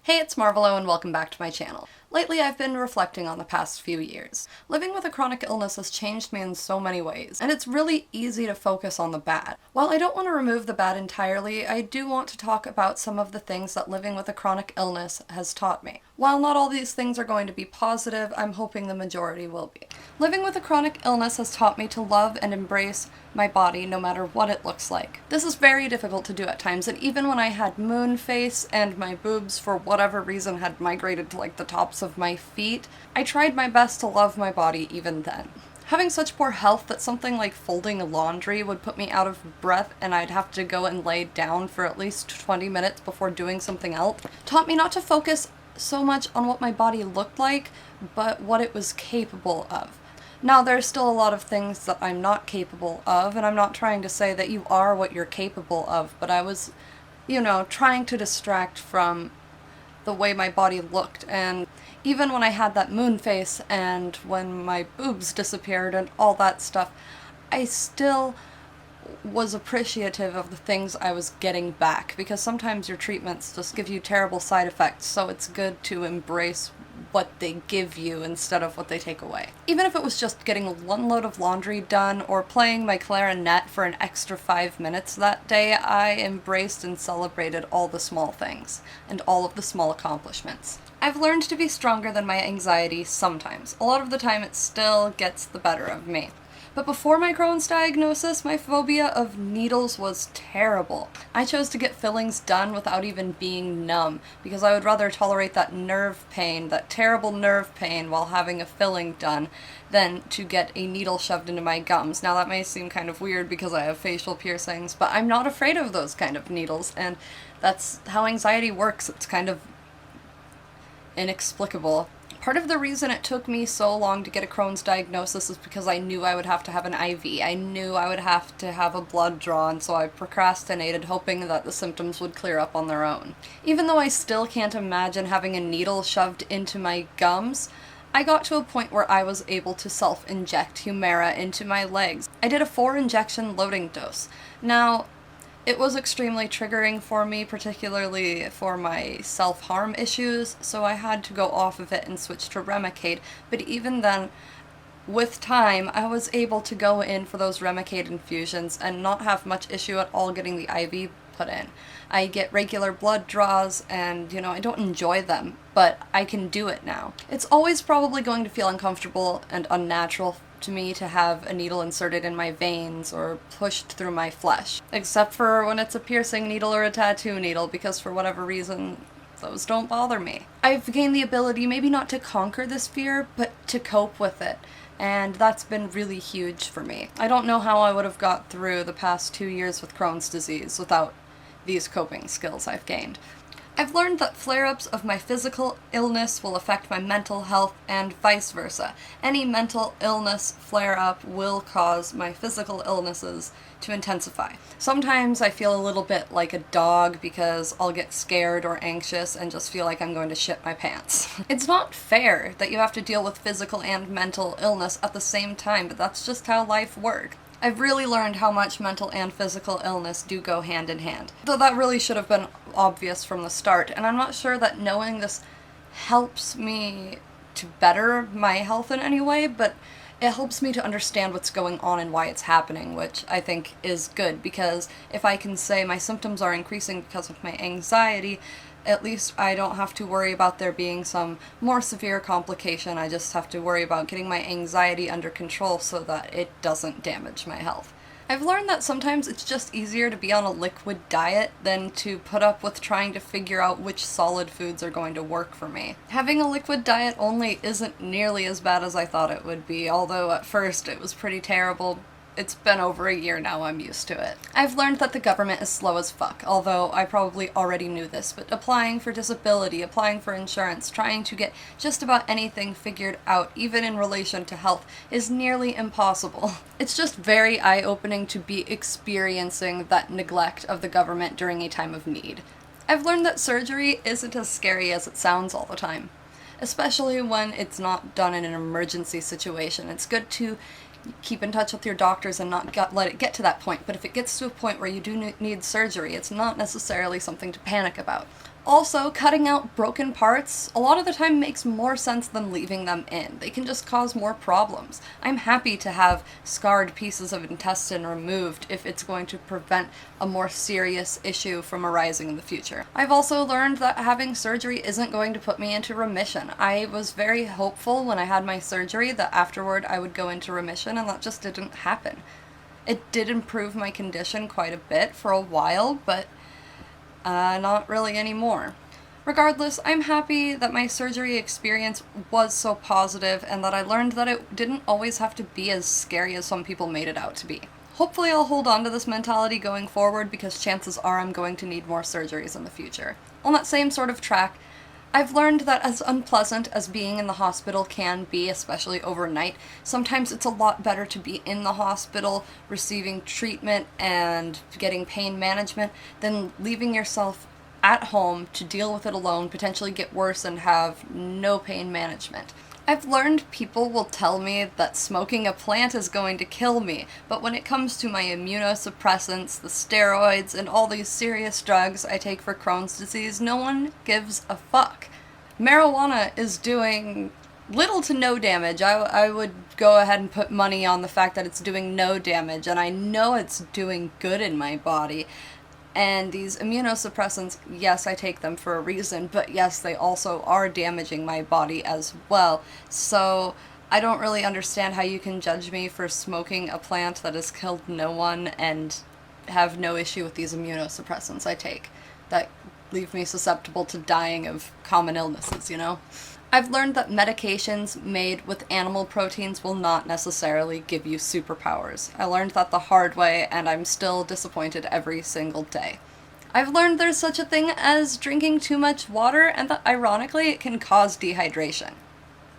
Hey, it's Marvolo and welcome back to my channel. Lately I've been reflecting on the past few years. Living with a chronic illness has changed me in so many ways, and it's really easy to focus on the bad. While I don't want to remove the bad entirely, I do want to talk about some of the things that living with a chronic illness has taught me. While not all these things are going to be positive, I'm hoping the majority will be. Living with a chronic illness has taught me to love and embrace my body no matter what it looks like. This is very difficult to do at times, and even when I had moon face and my boobs for whatever reason had migrated to like the tops of my feet, I tried my best to love my body even then. Having such poor health that something like folding laundry would put me out of breath and I'd have to go and lay down for at least 20 minutes before doing something else taught me not to focus so much on what my body looked like, but what it was capable of. Now, there's still a lot of things that I'm not capable of, and I'm not trying to say that you are what you're capable of, but I was, trying to distract from the way my body looked, and even when I had that moon face and when my boobs disappeared and all that stuff, I still was appreciative of the things I was getting back, because sometimes your treatments just give you terrible side effects, so it's good to embrace what they give you instead of what they take away. Even if it was just getting one load of laundry done or playing my clarinet for an extra 5 minutes that day, I embraced and celebrated all the small things and all of the small accomplishments. I've learned to be stronger than my anxiety sometimes. A lot of the time it still gets the better of me. But before my Crohn's diagnosis, my phobia of needles was terrible. I chose to get fillings done without even being numb, because I would rather tolerate that nerve pain, that terrible nerve pain, while having a filling done, than to get a needle shoved into my gums. Now that may seem kind of weird because I have facial piercings, but I'm not afraid of those kind of needles, and that's how anxiety works. It's kind of inexplicable. Part of the reason it took me so long to get a Crohn's diagnosis is because I knew I would have to have an IV. I knew I would have to have a blood drawn, so I procrastinated, hoping that the symptoms would clear up on their own. Even though I still can't imagine having a needle shoved into my gums, I got to a point where I was able to self-inject Humira into my legs. I did a 4-injection loading dose. Now, it was extremely triggering for me, particularly for my self-harm issues, so I had to go off of it and switch to Remicade, but even then, with time, I was able to go in for those Remicade infusions and not have much issue at all getting the IV put in. I get regular blood draws and, I don't enjoy them, but I can do it now. It's always probably going to feel uncomfortable and unnatural to me to have a needle inserted in my veins or pushed through my flesh, except for when it's a piercing needle or a tattoo needle, because for whatever reason, those don't bother me. I've gained the ability maybe not to conquer this fear, but to cope with it, and that's been really huge for me. I don't know how I would have got through the past 2 years with Crohn's disease without these coping skills I've gained. I've learned that flare-ups of my physical illness will affect my mental health and vice versa. Any mental illness flare-up will cause my physical illnesses to intensify. Sometimes I feel a little bit like a dog because I'll get scared or anxious and just feel like I'm going to shit my pants. It's not fair that you have to deal with physical and mental illness at the same time, but that's just how life works. I've really learned how much mental and physical illness do go hand in hand. Though that really should have been obvious from the start, and I'm not sure that knowing this helps me to better my health in any way, but it helps me to understand what's going on and why it's happening, which I think is good, because if I can say my symptoms are increasing because of my anxiety, at least I don't have to worry about there being some more severe complication. I just have to worry about getting my anxiety under control so that it doesn't damage my health. I've learned that sometimes it's just easier to be on a liquid diet than to put up with trying to figure out which solid foods are going to work for me. Having a liquid diet only isn't nearly as bad as I thought it would be, although at first it was pretty terrible. It's been over a year now, I'm used to it. I've learned that the government is slow as fuck, although I probably already knew this, but applying for disability, applying for insurance, trying to get just about anything figured out, even in relation to health, is nearly impossible. It's just very eye-opening to be experiencing that neglect of the government during a time of need. I've learned that surgery isn't as scary as it sounds all the time, especially when it's not done in an emergency situation. It's good to keep in touch with your doctors and not let it get to that point, but if it gets to a point where you do need surgery, it's not necessarily something to panic about. Also, cutting out broken parts a lot of the time makes more sense than leaving them in. They can just cause more problems. I'm happy to have scarred pieces of intestine removed if it's going to prevent a more serious issue from arising in the future. I've also learned that having surgery isn't going to put me into remission. I was very hopeful when I had my surgery that afterward I would go into remission, and that just didn't happen. It did improve my condition quite a bit for a while, but not really anymore. Regardless, I'm happy that my surgery experience was so positive and that I learned that it didn't always have to be as scary as some people made it out to be. Hopefully I'll hold on to this mentality going forward, because chances are I'm going to need more surgeries in the future. On that same sort of track, I've learned that as unpleasant as being in the hospital can be, especially overnight, sometimes it's a lot better to be in the hospital receiving treatment and getting pain management than leaving yourself at home to deal with it alone, potentially get worse, and have no pain management. I've learned people will tell me that smoking a plant is going to kill me, but when it comes to my immunosuppressants, the steroids, and all these serious drugs I take for Crohn's disease, no one gives a fuck. Marijuana is doing little to no damage. I would go ahead and put money on the fact that it's doing no damage, and I know it's doing good in my body. And these immunosuppressants, yes, I take them for a reason, but yes, they also are damaging my body as well. So I don't really understand how you can judge me for smoking a plant that has killed no one and have no issue with these immunosuppressants I take that leave me susceptible to dying of common illnesses, you know? I've learned that medications made with animal proteins will not necessarily give you superpowers. I learned that the hard way, and I'm still disappointed every single day. I've learned there's such a thing as drinking too much water, and that ironically it can cause dehydration.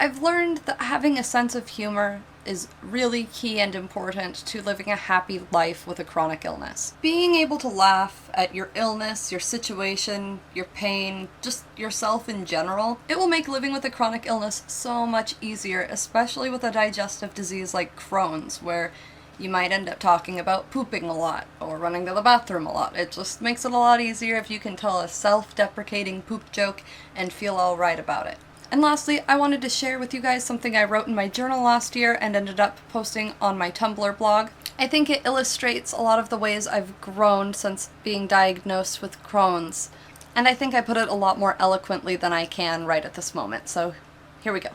I've learned that having a sense of humor is really key and important to living a happy life with a chronic illness. Being able to laugh at your illness, your situation, your pain, just yourself in general, it will make living with a chronic illness so much easier, especially with a digestive disease like Crohn's, where you might end up talking about pooping a lot or running to the bathroom a lot. It just makes it a lot easier if you can tell a self-deprecating poop joke and feel alright about it. And lastly, I wanted to share with you guys something I wrote in my journal last year and ended up posting on my Tumblr blog. I think it illustrates a lot of the ways I've grown since being diagnosed with Crohn's, and I think I put it a lot more eloquently than I can right at this moment, so here we go.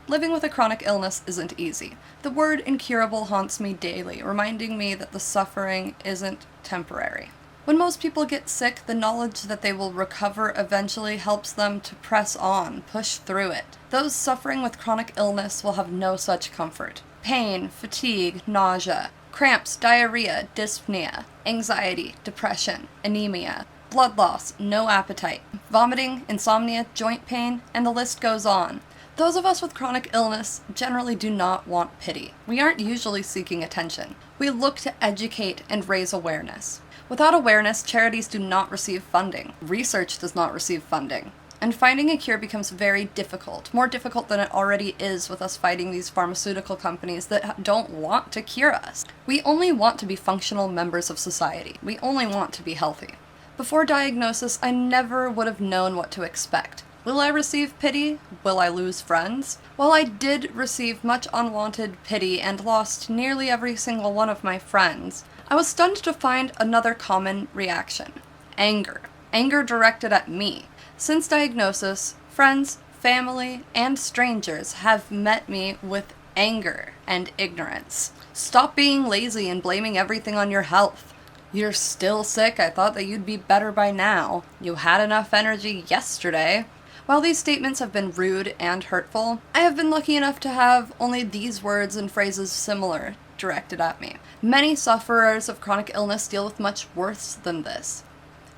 Living with a chronic illness isn't easy. The word incurable haunts me daily, reminding me that the suffering isn't temporary. When most people get sick, the knowledge that they will recover eventually helps them to press on, push through it. Those suffering with chronic illness will have no such comfort. Pain, fatigue, nausea, cramps, diarrhea, dyspnea, anxiety, depression, anemia, blood loss, no appetite, vomiting, insomnia, joint pain, and the list goes on. Those of us with chronic illness generally do not want pity. We aren't usually seeking attention. We look to educate and raise awareness. Without awareness, charities do not receive funding. Research does not receive funding. And finding a cure becomes very difficult, more difficult than it already is with us fighting these pharmaceutical companies that don't want to cure us. We only want to be functional members of society. We only want to be healthy. Before diagnosis, I never would have known what to expect. Will I receive pity? Will I lose friends? While I did receive much unwanted pity and lost nearly every single one of my friends, I was stunned to find another common reaction. Anger. Anger directed at me. Since diagnosis, friends, family, and strangers have met me with anger and ignorance. Stop being lazy and blaming everything on your health. You're still sick. I thought that you'd be better by now. You had enough energy yesterday. While these statements have been rude and hurtful, I have been lucky enough to have only these words and phrases similar directed at me. Many sufferers of chronic illness deal with much worse than this.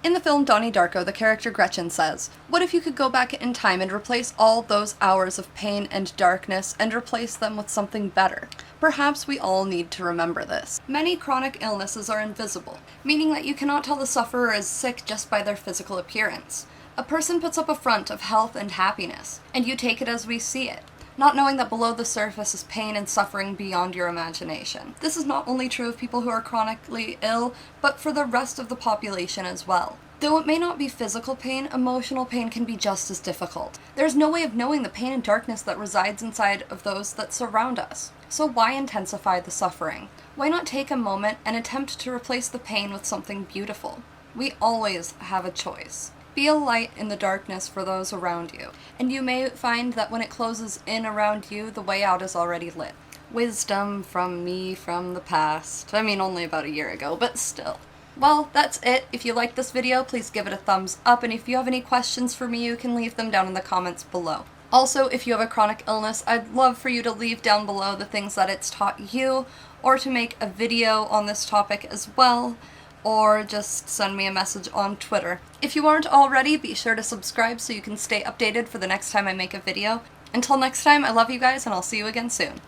In the film Donnie Darko, the character Gretchen says, "What if you could go back in time and replace all those hours of pain and darkness and replace them with something better?" Perhaps we all need to remember this. Many chronic illnesses are invisible, meaning that you cannot tell the sufferer is sick just by their physical appearance. A person puts up a front of health and happiness, and you take it as we see it, not knowing that below the surface is pain and suffering beyond your imagination. This is not only true of people who are chronically ill, but for the rest of the population as well. Though it may not be physical pain, emotional pain can be just as difficult. There's no way of knowing the pain and darkness that resides inside of those that surround us. So why intensify the suffering? Why not take a moment and attempt to replace the pain with something beautiful? We always have a choice. Be a light in the darkness for those around you, and you may find that when it closes in around you, the way out is already lit. Wisdom from me from the past. I mean, only about a year ago, but still. Well, that's it. If you liked this video, please give it a thumbs up, and if you have any questions for me, you can leave them down in the comments below. Also, if you have a chronic illness, I'd love for you to leave down below the things that it's taught you, or to make a video on this topic as well, or just send me a message on Twitter. If you aren't already, be sure to subscribe so you can stay updated for the next time I make a video. Until next time, I love you guys, and I'll see you again soon.